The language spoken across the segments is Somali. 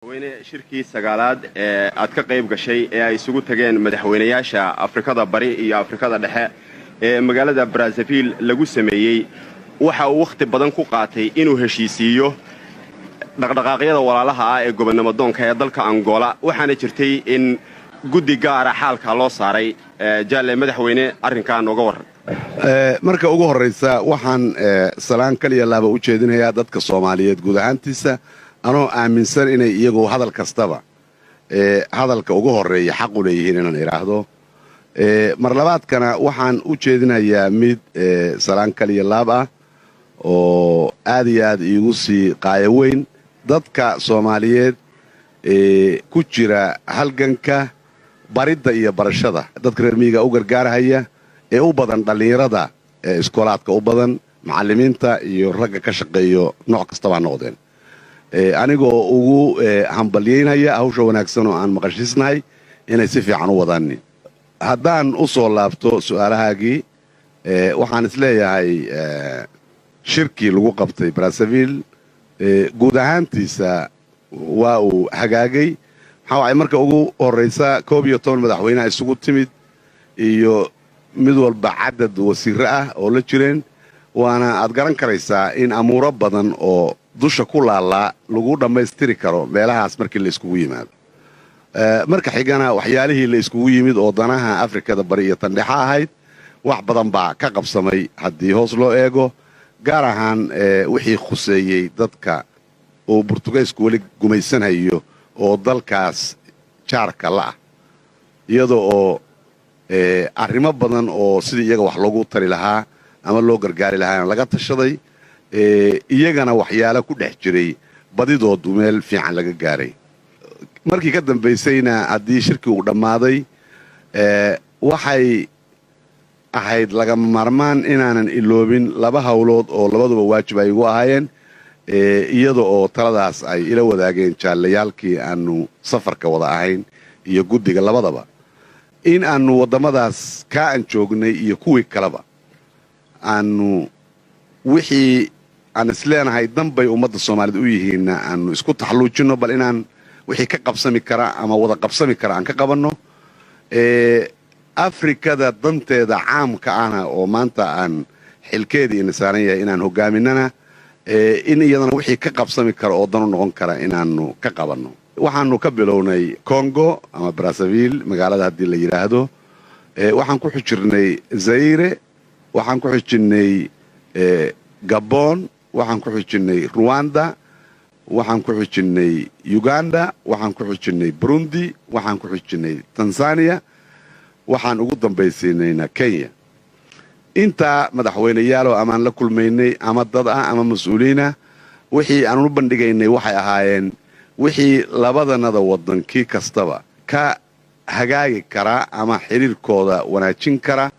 weyne shirkii sagaalaad ee aad ka qayb gashay ee ay isugu tageen madaxweynayaasha Afrikada Bari iyo Afrikada Dhexe ee magaalada Brazzaville lagu sameeyay waxa uu waqti badan ku qaatay inuu heshiisiyo dhaqdhaqaaqyada walaalaha ah ee gobonamadoonka ee dalka Angola waxaana jirtay in guddi gaar ah xaalka loo saaray jaalle madaxweyne arrinkan uga waran marka ugu horeysa waxaan salaan kaliya laaba u jeedinayaa dadka Soomaaliyeed guud ahaantiisa anoo aaminsan inay iyagu hadal kastaba hadalka ugu horeeya xaq u leeyihiin inaan iraahdo mar labaadkana waxaan u jeedinayaa mid salaan kaliya laab ah oo aad iyo aad iigu sii qaaya weyn dadka Soomaaliyeed ku jira halganka baridda iyo barashada dadka reer miyiga u gargaarahaya ee u badan dhalinyarada iskoolaadka u badan macallimiinta iyo ragga ka shaqeeyo nooc kastaba noqdeen anigoo ugu hambalyeynaya hawsha wanaagsan oo aan maqashiisnahay inay si fiican u wadaan haddaan u soo laabto su'aalahaagii waxaan isleeyahay shirkii lagu qabtay Brazzaville guud ahaantiisa waa uu hagaagay maxaa waay marka ugu horeysa 11 madaxweyne isugu timid iyo mid walba cadad wasiiro ah oo la jireen waana aad garan karaysaa in amuuro badan oo dusha ku laalaa lagu dhammaystiri karo meelahaas markii la iskugu yimaado marka xigana waxyaalihii la iskugu yimid oo danaha Afrikada Bari iyo tan dhexe ahayd wax badan baa ka qabsamay haddii hoos loo eego gaar ahaan wixii khuseeyey dadka oo Portugeesku weli gumaysanayo oo dalkaas jaarka la ah iyadoo oo arrimo badan oo sidii iyaga wax loogu tari lahaa ama loo gargaari lahaa laga tashaday iyagana waxyaalo ku dhex jiray badidoodu meel fiican laga gaaray markii ka dambaysayna haddii shirkii uu dhammaaday waxay ahayd lagama maarmaan inaanan iloobin laba hawlood oo labaduba waajib ay igu ahaayeen iyada oo taladaas ay ila wadaageen jaallayaalkii aanu safarka wada ahayn iyo guddiga labadaba in aanu waddamadaas kaa aan joognay iyo kuwii kaleba aanu wixii aan isleenahay danbay ummadda Soomaaliyeed u yihiinna aanu isku taxalluujinno bal inaan wixii ka qabsami kara ama wada qabsami kara aan ka qabanno Afrikada danteeda caamka ahna oo maanta aan xilkeedii insaanan yahay inaan hogaaminana in iyadana wixii ka qabsami kara oo dan u noqon kara inaanu ka qabanno waxaanu ka bilownay Congo ama Brazzaville magaalada haddii la yiraahdo waxaan ku xijirnay Zaire waxaan ku xijinay Gabon waxaan ku xijinay Rwanda waxaan ku xijinay Uganda waxaan ku xijinay Burundi waxaan ku xijinay Tanzania waxaan ugu dambaysiinayna Kenya inta madaxweynayaal oo amaan la kulmaynay ama dad ah ama mas'uuliina wixii aan u bandhigaynay waxay ahaayeen wixii labadanada wadankii kastaba ka hagaagi kara ama xiriirkooda wanaajin kara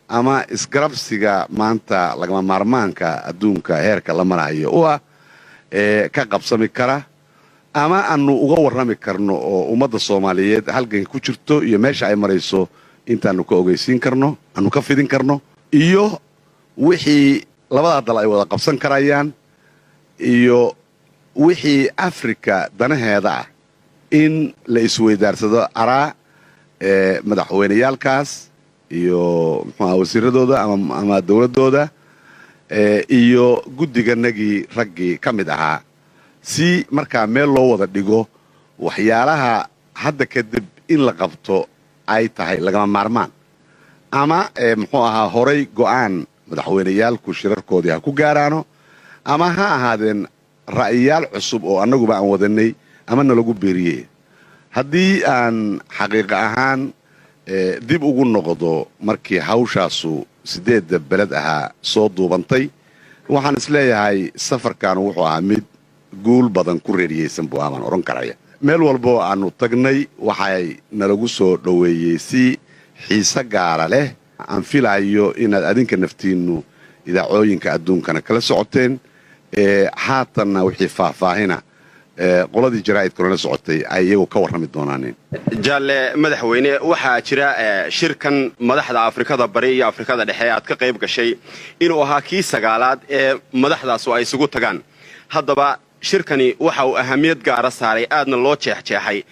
ama isgarabsiga maanta lagama maarmaanka adduunka heerka la marayo oo ka qabsami kara ama aanu uga warrami karno oo ummadda Soomaaliyeed halgan ku jirto iyo meesha ay marayso intaanu ka ogeysiin karno aanu ka fidin karno iyo wixii labada dal ay wada qabsan karayaan iyo wixii Afrika danaheeda ah in la isweydaarsado araa madaxweynayaalkaas iyo wasiiradooda ama dawladooda iyo guddiganagii raggii ka mid ahaa si markaa meel loo wada dhigo waxyaalaha hadda kadib in la qabto ay tahay lagama maarmaan ama horay go'aan madaxweynayaalku shirarkoodii ha ku gaaraano ama ha ahaadeen ra'yiyaal cusub oo annaguba aan wadanay ama nalagu beeriyey haddii aan xaqiiqo ahaan dib ugu noqdo markii hawshaasu 8 beled ahaa soo duubantay waxaan isleeyahay safarkan wuxuu ahaa mid guul badan ku reeriyeysan buu aan oran karaya meel walba aanu tagnay waxay nalagu soo dhaweeyay si xiisa gaar ah leh aan filayo inaad adinka naftiinu idaacooyinka adduunkana kala socoteen haatanna wixii faahfaahina qoladii jaraa'idkuna la socotay ay iyagu ka warrami doonaan jaalle madaxweyne waxaa jira shirkan madaxda Afrikada Bari iyo Afrikada Dhexe aad ka qayb gashay inuu ahaa kii sagaalaad ee madaxdaas ay isugu tagaan haddaba shirkani waxa uu ahamiyad gaara saaray aadna loo jeexjeexay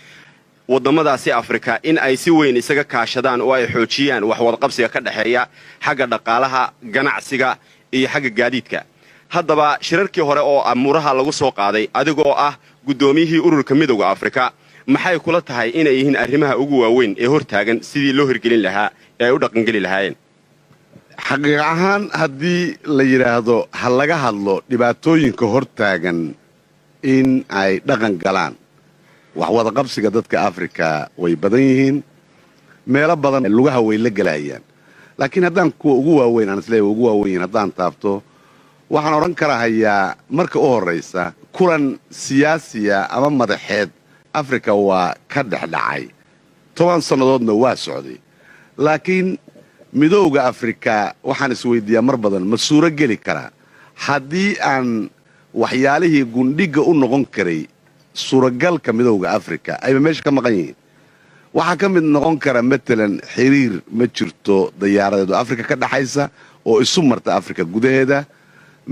waddamadaasi Afrika in ay si weyn isaga kaashadaan oo ay xoojiyaan wax wadaqabsiga ka dhaxeeya xagga dhaqaalaha ganacsiga iyo xagga gaadiidka haddaba shirarkii hore oo amuuraha lagu soo qaaday adigoo ah guddoomiyihii ururka midowga Afrika maxay kula tahay inay yihiin arrimaha ugu waaweyn ee hortaagan sidii loo hirgelin lahaa ee ay u dhaqangeli lahaayeen xaqiiq ahaan haddii la yidhaahdo ha laga hadlo dhibaatooyinka hortaagan in ay dhaqan galaan wax wadaqabsiga dadka Afrika way badan yihiin meelo badan lugaha way la galayaan laakiin haddaan kuwa ugu waaweyn aan isleeyahay ugu waaweyn haddaan taabto waxaan oran karahayaa marka u horeysa kulan siyaasiya ama madaxeed Afrika waa ka dhexdhacay 10 sannadoodna waa socday laakiin midowga Afrika waxaan isweydiiyaa mar badan ma suuro geli karaa haddii aan waxyaalihii gundhiga u noqon karay suuragalka midowga Afrika ayba meesha ka maqan yihiin waxaa ka mid noqon kara matalan xiriir ma jirto diyaaradeedu Afrika ka dhaxaysa oo isu marta Afrika gudaheeda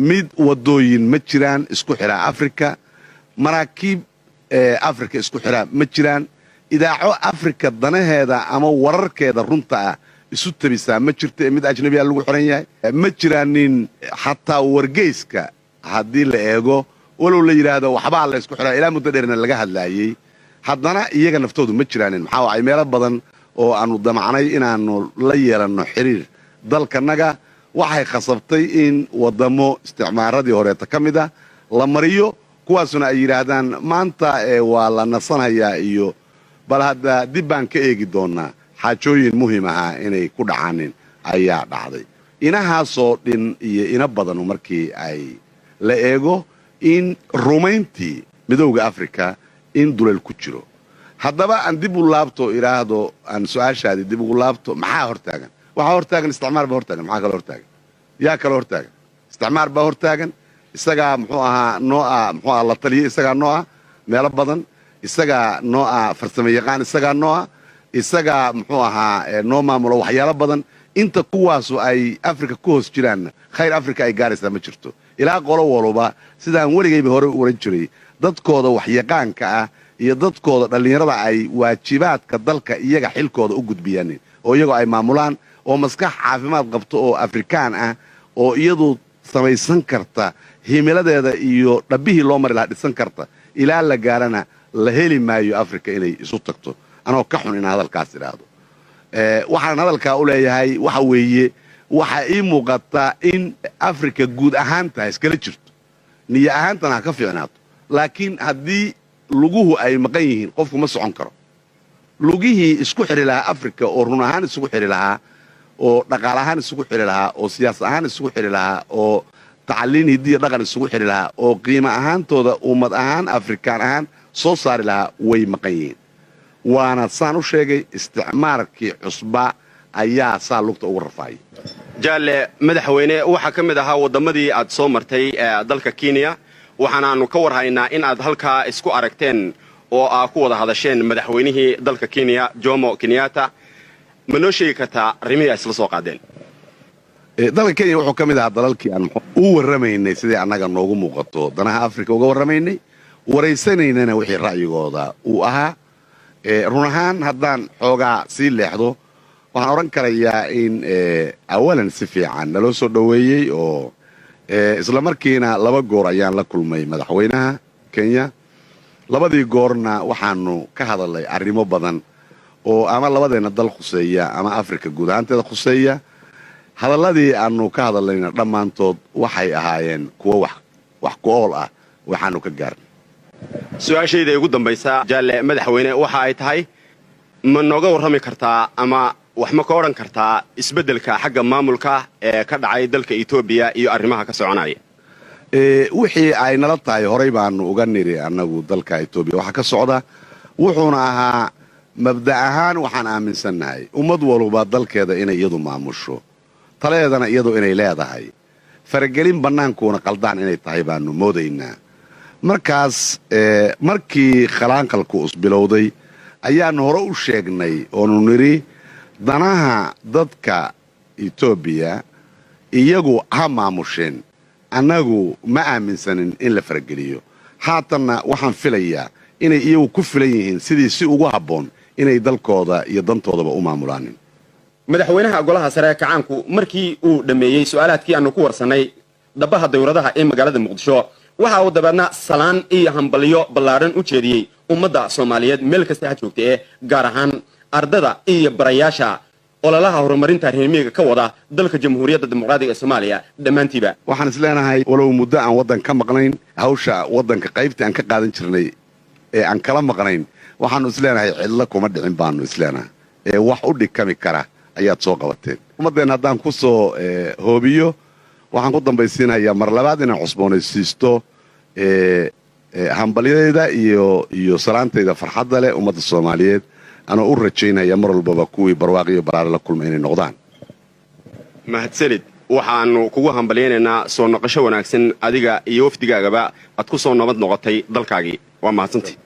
mid wadooyin ma jiraan isku xira Afrika maraakiib Afrika isku xira ma jiraan idaaco Afrika danaheeda ama wararkeeda runta ah isu tabisaa ma jirto mid ajnabi ah lagu xiran yahay ma jiraanin xataa wargeyska haddii la eego walow la yiraahdo waxba la isku xiraa ilaa muddo dheerna laga hadlaayay haddana iyaga naftoodu ma jiraanin maxaa waay meelo badan oo aanu damacnay inaanu la yeelanno xiriir dalkanaga waxay khasabtay in wadamo isticmaaradii horeeta ka mid ah la mariyo kuwaasuna ay yiraahdaan maanta waa la nasanayaa iyo bal hadda dib baan ka eegi doonaa xaajooyin muhiim ah inay ku dhacaanin ayaa dhacday inahaasoo dhin iyo ina badan markii ay la eego in rumayntii midowga Afrika in dulal ku jiro haddaba aan dib u laabto iraahdo aan su'aashaadii dib ugu laabto maxaa hortaagan waxa hortaagan isticmaar ba hortaagan maxaa kale hortaagan yaa kale hortaagan isticmaar ba hortaagan isaga muxuu ahaa la taliye isaga nooca meelo badan isaga nooca farsamo yaqaan isaga nooca isaga muxuu ahaa noo maamulo waxyaalo badan inta kuwaasu ay Afrika ku hoos jiraan khayr Afrika ay gaaraysaa ma jirto ilaa qolo walba sidaan waligayba hore u oran jiray dadkooda wax yaqaanka ah iyo dadkooda dhalinyarada ay waajibaadka dalka iyaga xilkooda u gudbiyaan oo iyaga ay maamulaan oo maskax caafimaad qabto oo Afrikaan ah oo iyadu samaysan karta himiladeeda iyo dhabihii loo mari lahaa dhisan karta ilaa la gaarana la heli maayo Afrika inay isu tagto anoo ka xun in hadalkaas iraahdo waxaan hadalkaa u leeyahay waxa weeye waxa ii muuqata in Afrika guud ahaan tahay iskala jirto niyo ahaantana ka fiicnaato laakiin haddii luguhu ay maqan yihiin qofku ma socon karo lugihii isku xiri lahaa Afrika oo run ahaan isugu xiri lahaa oo dhaqaale ahaan isugu xiri lahaa oo siyaasad ahaan isugu xiri lahaa oo tacliin hidiyo dhaqan isugu xiri lahaa oo qiimo ahaantooda ummad ahaan Afrikaan ahaan soo saari lahaa way maqan yihiin waana saan u sheegay isticmaalkii cusba ayaa saa lugta ugu rafaayay jaalle madaxweyne waxa ka mid ahaa wadamadii aad soo martay dalka Kenya waxaanaanu ka warhaynaa in aad halkaa isku aragteen oo aad ku wada hadasheen madaxweynihii dalka Kenya Jomo Kenyatta ma noo sheegi kartaa arrimihii ay isla soo qaadeen dalka Kenya wuxuu ka mid ahaa dalalkii aan u warramaynay sidii annaga noogu muuqato danaha Afrika uga warramaynay waraysanayna wixii ra'yigooda uu ahaa run ahaan haddaan xoogaa sii leexdo waxaan oran karayaa in awalan si fiican naloo soo dhoweeyey oo isla markiina 2 goor ayaan la kulmay madaxweynaha Kenya labadii goorna waxaanu ka hadalnay arrimo badan oo ama labadeena dal khuseeya ama Afrika guud ahaanteeda khuseeya hadalladii aanu ka hadalnayna dhammaantood waxay ahaayeen kuwo wax ku ool ah waxaanu ka gaarnay su'aashayda ugu dambaysa jaalle madaxweyne waxa ay tahay ma nooga warrami kartaa ama wax ma ka oran kartaa isbeddelka xagga maamulka ee ka dhacay dalka Ethiopia iyo arrimaha ka soconaya wixii ay nala tahay horay baanu uga niri annagu dalka Ethiopia waxa ka socda wuxuuna ahaa mabda ahaan waxaan aaminsanahay ummad walba dalkeeda inay iyadu maamusho taleedana iyadu inay leedahay faragelin banaankoona qaldaan inay tahay baanu moodaynaa markaas markii khalaanqalku usbilowday ayaan hore u sheegnay oo niri danaha dadka Ethiopia iyagu ha maamusheen annagu ma aaminsanin in la farageliyo haatanna waxaan filayaa inay iyagu ku filan yihiin sidii si ugu habboon inay dalkooda iyo dantoodaba u maamulaanin. madaxweynaha golaha sare ee kacaanku markii uu dhameeyey su'aalaadkii aanu ku warsanay dhabaha dawladaha ee magaalada muqdisho waxa uu dabeedna salaan iyo hambalyo ballaaran u jeediyey ummadda Soomaaliyeed meel kasta ha joogtay ee gaar ahaan ardada iyo barayaasha ololaha horumarinta reermiyiga ka wada dalka Jamhuuriyadda Dimuqraadiga ee Soomaaliya dhammaantiiba. waxaan isleenahay walow muddo aan waddan ka maqnayn hawsha waddanka qaybta aan ka qaadan jirnay ee aan kala maqnayn waxaan isleenahay cidla kuma dhicin baanu isleenahay ee wax u dhikami kara ayaad soo qabateen. ummadeen haddaan ku soo hoobiyo waxaan ku dambaysiinayaa mar labaad inaan cusboonaysiisto hambalyadeeda iyo salaantayda farxadda leh ummadda Soomaaliyeed anoo u rajaynaya mar walbaba kuwii barwaaqiyo baraare la kulmay inay noqdaan. mahadsanid waxaanu kugu hambalyaynaynaa soo noqosho wanaagsan adiga iyo wafdigaagaba aad ku soo nabad noqotay dalkaagii waa mahadsantii.